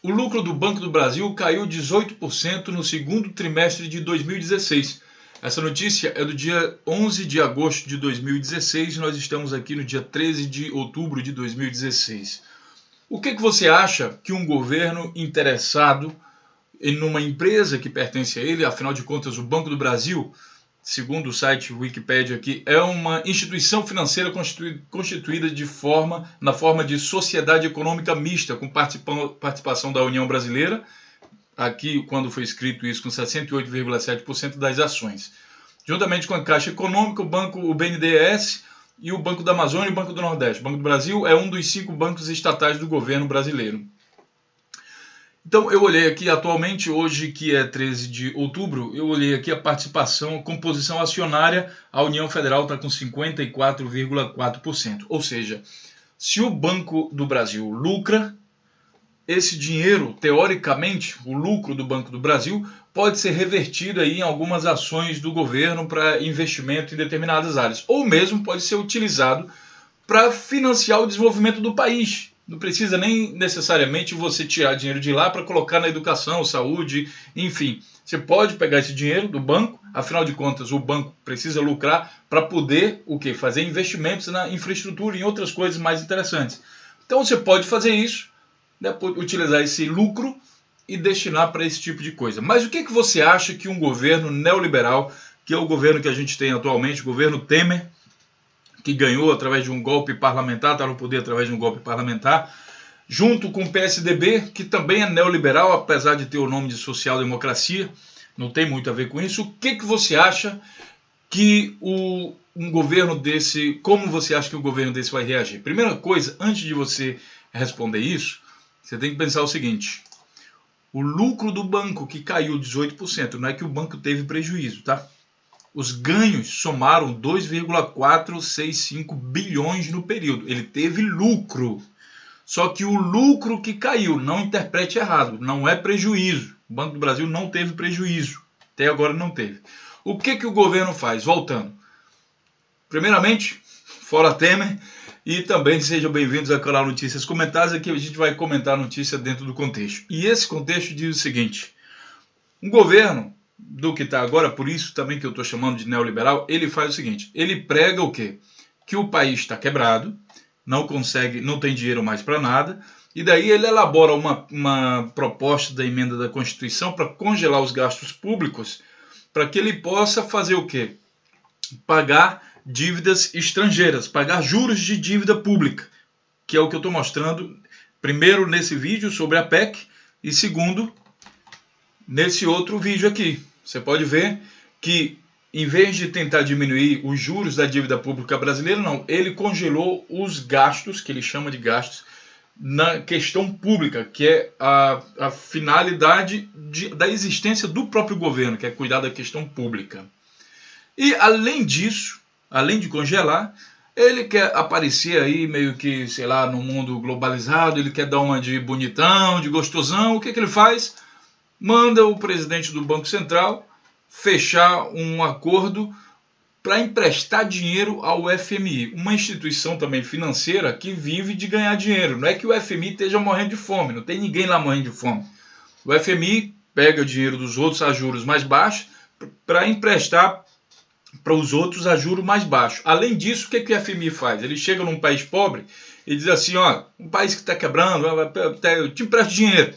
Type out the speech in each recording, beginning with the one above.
O lucro do Banco do Brasil caiu 18% no segundo trimestre de 2016. Essa notícia é do dia 11 de agosto de 2016 e nós estamos aqui no dia 13 de outubro de 2016. O que você acha que um governo interessado em uma empresa que pertence a ele, afinal de contas o Banco do Brasil, segundo o site Wikipedia aqui, é uma instituição financeira constituída na forma de sociedade econômica mista, com participação da União Brasileira, aqui quando foi escrito isso, com 68,7% das ações. Juntamente com a Caixa Econômica, o BNDES e o Banco da Amazônia e o Banco do Nordeste. O Banco do Brasil é um dos 5 bancos estatais do governo brasileiro. Então eu olhei aqui atualmente, hoje que é 13 de outubro, eu olhei aqui a participação, a composição acionária, a União Federal está com 54,4%. Ou seja, se o Banco do Brasil lucra, esse dinheiro, teoricamente, o lucro do Banco do Brasil, pode ser revertido aí em algumas ações do governo para investimento em determinadas áreas. Ou mesmo pode ser utilizado para financiar o desenvolvimento do país. Não precisa nem necessariamente você tirar dinheiro de lá para colocar na educação, saúde, enfim. Você pode pegar esse dinheiro do banco, afinal de contas o banco precisa lucrar para poder fazer investimentos na infraestrutura e em outras coisas mais interessantes. Então você pode fazer isso, utilizar esse lucro e destinar para esse tipo de coisa. Mas o que você acha que um governo neoliberal, que é o governo que a gente tem atualmente, o governo Temer, que ganhou através de um golpe parlamentar, está no poder através de um golpe parlamentar, junto com o PSDB, que também é neoliberal, apesar de ter o nome de social-democracia, não tem muito a ver com isso. O que você acha que um governo desse, como você acha que o governo desse vai reagir? Primeira coisa, antes de você responder isso, você tem que pensar o seguinte: o lucro do banco que caiu 18%, não é que o banco teve prejuízo, tá? Os ganhos somaram 2,465 bilhões no período. Ele teve lucro. Só que o lucro que caiu, não interprete errado, não é prejuízo. O Banco do Brasil não teve prejuízo. Até agora não teve. O que o governo faz? Voltando. Primeiramente, fora Temer. E também sejam bem-vindos ao canal Notícias Comentadas. Aqui a gente vai comentar a notícia dentro do contexto. E esse contexto diz o seguinte: um governo do que está agora, por isso também que eu estou chamando de neoliberal, ele faz o seguinte: ele prega o quê? Que o país está quebrado, não tem dinheiro mais para nada, e daí ele elabora uma proposta da emenda da Constituição para congelar os gastos públicos, para que ele possa fazer o quê? Pagar dívidas estrangeiras, pagar juros de dívida pública, que é o que eu estou mostrando, primeiro nesse vídeo sobre a PEC, e segundo, nesse outro vídeo aqui. Você pode ver que, em vez de tentar diminuir os juros da dívida pública brasileira, não, ele congelou os gastos, que ele chama de gastos, na questão pública, que é a finalidade da existência do próprio governo, que é cuidar da questão pública. E, além disso, além de congelar, ele quer aparecer aí meio que, sei lá, no mundo globalizado, ele quer dar uma de bonitão, de gostosão. O que ele faz? Manda o presidente do Banco Central fechar um acordo para emprestar dinheiro ao FMI, uma instituição também financeira que vive de ganhar dinheiro. Não é que o FMI esteja morrendo de fome, não tem ninguém lá morrendo de fome. O FMI pega o dinheiro dos outros a juros mais baixos para emprestar para os outros a juros mais baixos. Além disso, o que o FMI faz? Ele chega num país pobre e diz assim: ó, um país que está quebrando, eu te empresto dinheiro.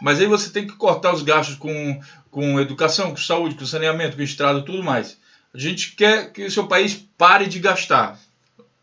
Mas aí você tem que cortar os gastos com educação, com saúde, com saneamento, com estrada e tudo mais. A gente quer que o seu país pare de gastar.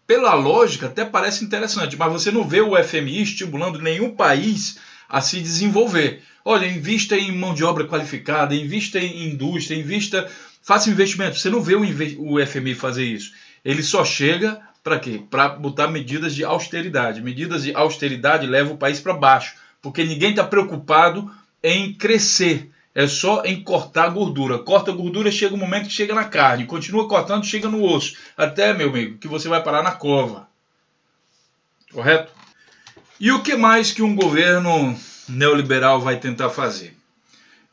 Pela lógica, até parece interessante, mas você não vê o FMI estimulando nenhum país a se desenvolver. Olha, invista em mão de obra qualificada, invista em indústria, faça investimento. Você não vê o FMI fazer isso. Ele só chega para quê? Para botar medidas de austeridade. Medidas de austeridade levam o país para baixo, porque ninguém está preocupado em crescer, é só em cortar a gordura. Corta a gordura, chega um momento que chega na carne, continua cortando, chega no osso, até, meu amigo, que você vai parar na cova. Correto? E o que mais que um governo neoliberal vai tentar fazer?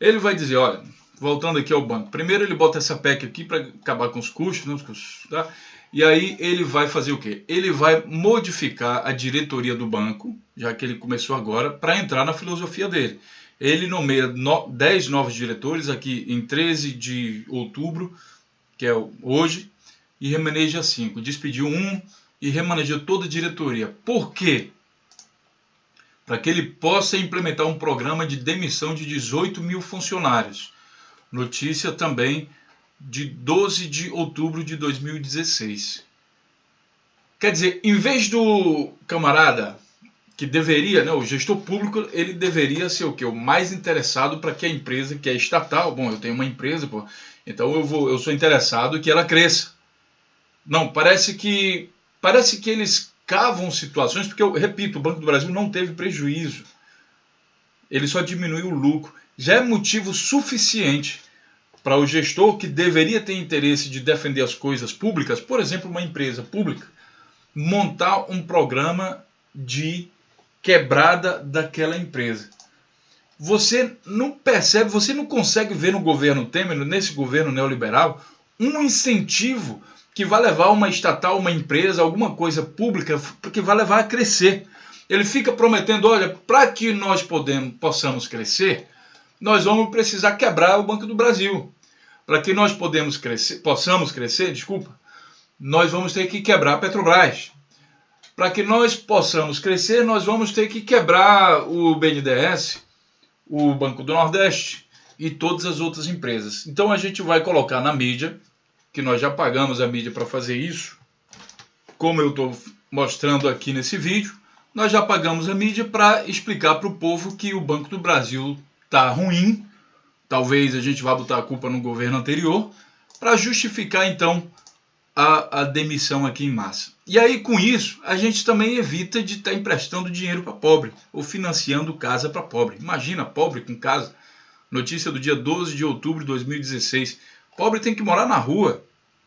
Ele vai dizer, olha, voltando aqui ao banco, primeiro ele bota essa PEC aqui para acabar com os custos, tá? E aí ele vai fazer o quê? Ele vai modificar a diretoria do banco, já que ele começou agora, para entrar na filosofia dele. Ele nomeia 10 novos diretores aqui em 13 de outubro, que é hoje, e remaneja 5. Despediu um e remaneja toda a diretoria. Por quê? Para que ele possa implementar um programa de demissão de 18 mil funcionários. Notícia também de 12 de outubro de 2016. Quer dizer, em vez do camarada que deveria, né, o gestor público, ele deveria ser o quê? O mais interessado para que a empresa, que é estatal, bom, eu tenho uma empresa, pô, então eu sou interessado que ela cresça. Não, parece que eles cavam situações, porque eu repito, o Banco do Brasil não teve prejuízo. Ele só diminuiu o lucro. Já é motivo suficiente para o gestor que deveria ter interesse de defender as coisas públicas, por exemplo, uma empresa pública, montar um programa de quebrada daquela empresa. Você não percebe, você não consegue ver no governo Temer, nesse governo neoliberal, um incentivo que vai levar uma estatal, uma empresa, alguma coisa pública, que vai levar a crescer. Ele fica prometendo, olha, para que nós possamos crescer, nós vamos precisar quebrar o Banco do Brasil. Para que nós possamos crescer, nós vamos ter que quebrar a Petrobras. Para que nós possamos crescer, nós vamos ter que quebrar o BNDES, o Banco do Nordeste e todas as outras empresas. Então a gente vai colocar na mídia, que nós já pagamos a mídia para fazer isso, como eu estou mostrando aqui nesse vídeo, nós já pagamos a mídia para explicar para o povo que o Banco do Brasil está ruim. Talvez a gente vá botar a culpa no governo anterior, para justificar então a demissão aqui em massa. E aí com isso a gente também evita de estar emprestando dinheiro para pobre, ou financiando casa para pobre. Imagina, pobre com casa. Notícia do dia 12 de outubro de 2016. Pobre tem que morar na rua.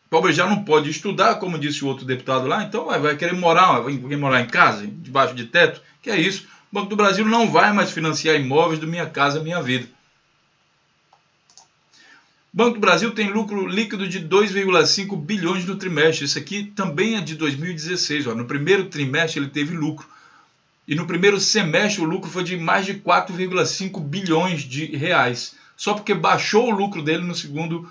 Pobre já não pode estudar, como disse o outro deputado lá, então vai querer morar em casa, debaixo de teto. Que é isso? O Banco do Brasil não vai mais financiar imóveis do Minha Casa Minha Vida. O Banco do Brasil tem lucro líquido de 2,5 bilhões no trimestre. Isso aqui também é de 2016. No primeiro trimestre ele teve lucro. E no primeiro semestre o lucro foi de mais de 4,5 bilhões de reais. Só porque baixou o lucro dele no segundo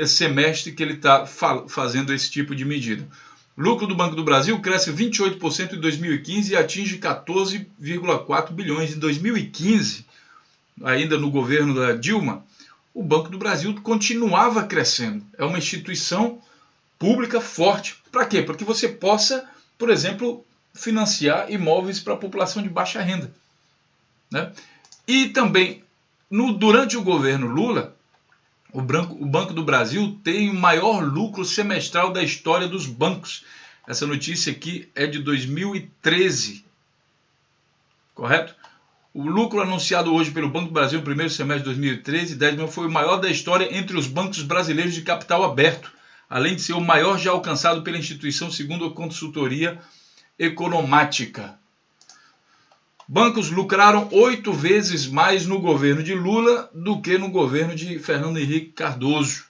semestre que ele está fazendo esse tipo de medida. O lucro do Banco do Brasil cresce 28% em 2015 e atinge 14,4 bilhões. Em 2015, ainda no governo da Dilma, o Banco do Brasil continuava crescendo. É uma instituição pública forte. Para quê? Para que você possa, por exemplo, financiar imóveis para a população de baixa renda. Né? E também, durante o governo Lula, o Banco do Brasil tem o maior lucro semestral da história dos bancos. Essa notícia aqui é de 2013. Correto? O lucro anunciado hoje pelo Banco do Brasil no primeiro semestre de 2013, 10 milhões, foi o maior da história entre os bancos brasileiros de capital aberto, além de ser o maior já alcançado pela instituição segundo a consultoria Economática. Bancos lucraram 8 vezes mais no governo de Lula do que no governo de Fernando Henrique Cardoso.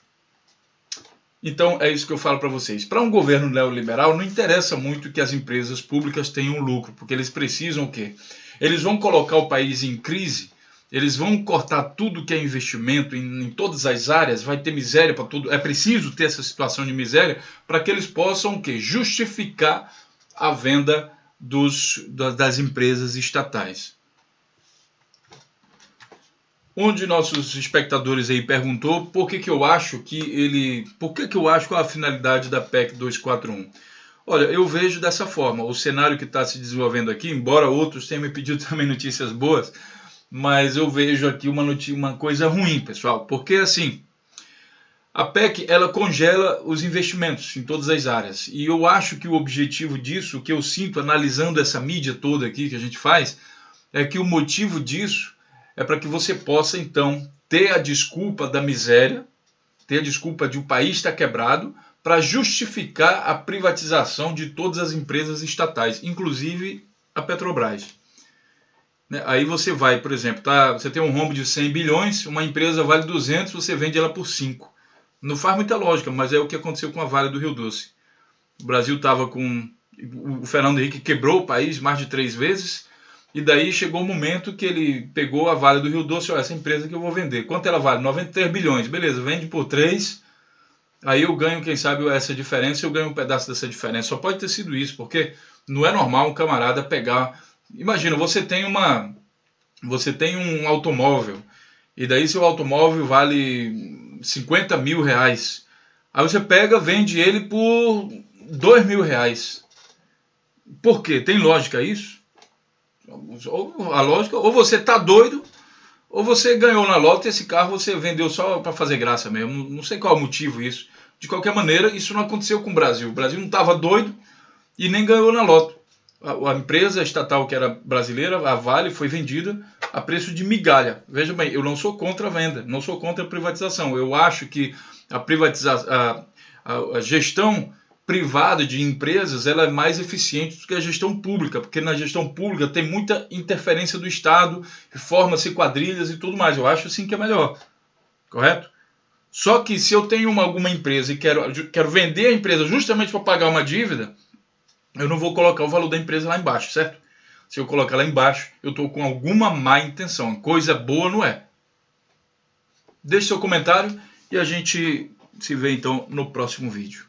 Então é isso que eu falo para vocês. Para um governo neoliberal não interessa muito que as empresas públicas tenham lucro, porque eles precisam o quê? Eles vão colocar o país em crise, eles vão cortar tudo que é investimento em todas as áreas, vai ter miséria para tudo. É preciso ter essa situação de miséria para que eles possam o quê? Justificar a venda das empresas estatais. Um de nossos espectadores aí perguntou por que eu acho qual a finalidade da PEC 241. Olha, eu vejo dessa forma, o cenário que está se desenvolvendo aqui, embora outros tenham me pedido também notícias boas, mas eu vejo aqui uma coisa ruim, pessoal, porque assim, a PEC ela congela os investimentos em todas as áreas, e eu acho que o objetivo disso, o que eu sinto analisando essa mídia toda aqui que a gente faz, é que o motivo disso é para que você possa então ter a desculpa da miséria, ter a desculpa de o país estar quebrado, para justificar a privatização de todas as empresas estatais, inclusive a Petrobras. Aí você vai, por exemplo, você tem um rombo de 100 bilhões, uma empresa vale 200, você vende ela por 5. Não faz muita lógica, mas é o que aconteceu com a Vale do Rio Doce. O Brasil estava com... O Fernando Henrique quebrou o país mais de 3 vezes, e daí chegou o momento que ele pegou a Vale do Rio Doce, essa empresa que eu vou vender. Quanto ela vale? 93 bilhões. Beleza, vende por 3, aí eu ganho, quem sabe, essa diferença, eu ganho um pedaço dessa diferença. Só pode ter sido isso, porque não é normal um camarada pegar... Imagina, você tem um automóvel, e daí seu automóvel vale 50 mil reais. Aí você pega, vende ele por 2 mil reais. Por quê? Tem lógica isso? A lógica, ou você tá doido, ou você ganhou na loto e esse carro você vendeu só para fazer graça mesmo. Não sei qual é o motivo isso. De qualquer maneira, isso não aconteceu com o Brasil. O Brasil não estava doido e nem ganhou na loto. A empresa estatal que era brasileira, a Vale, foi vendida a preço de migalha. Veja bem, eu não sou contra a venda, não sou contra a privatização. Eu acho que a gestão privada de empresas, ela é mais eficiente do que a gestão pública, porque na gestão pública tem muita interferência do Estado, forma-se quadrilhas e tudo mais. Eu acho assim que é melhor, correto? Só que se eu tenho alguma empresa e quero vender a empresa justamente para pagar uma dívida, eu não vou colocar o valor da empresa lá embaixo, certo? Se eu colocar lá embaixo, eu estou com alguma má intenção. Coisa boa não é. Deixe seu comentário e a gente se vê então no próximo vídeo.